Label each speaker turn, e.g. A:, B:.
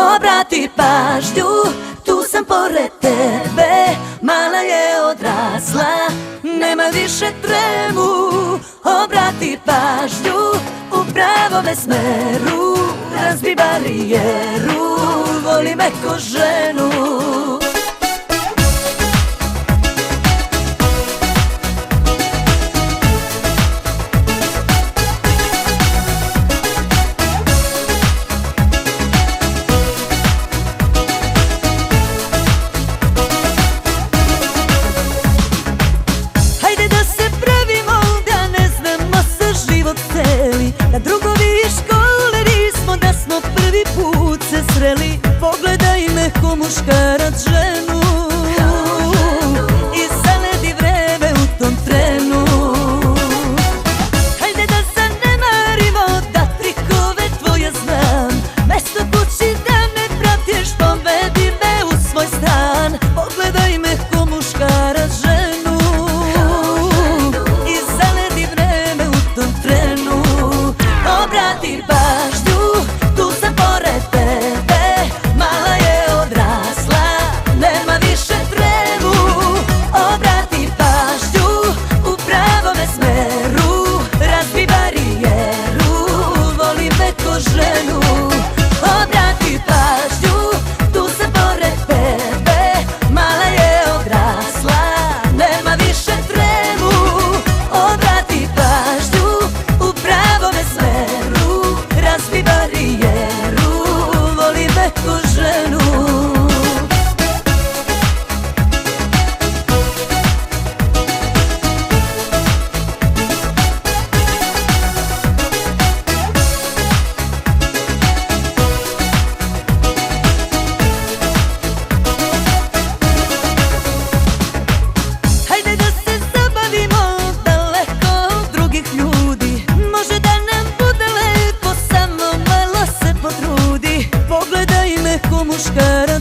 A: Obrati pažnju, tu sam pored tebe. Mala je odrasla, nema više tremu. Obrati pažnju, u pravome smeru. Razbi barijeru, voli me ko ženu. Da drugovi iz škole nismo, da smo prvi put se sreli. Pogledaj me ko muškarac ženu i zaledi vreme u tom trenu. Hajde da zanemarimo, da trikove tvoje znam. Mesto kući da me pratiš, povedi me u svoj stan. Pogledaj me ko muškarac ženu i zaledi vreme u tom trenu. Obrati pažnju, tu sam pored tebe. Mala je odrasla, nema više tremu. Obrati pažnju, u pravome smeru. Razbi barijeru, voli me ko ženu. Obrati pažnju, tu sam pored tebe. Mala je odrasla, nema više tremu. Obrati pažnju, u pravome smeru. Razbi barijeru, voli me ko ženu. Hajde da se zabavimo daleko od drugih ljudi. Može da nam bude lepo, samo malo se potrudi. Pogledaj me ko muškarac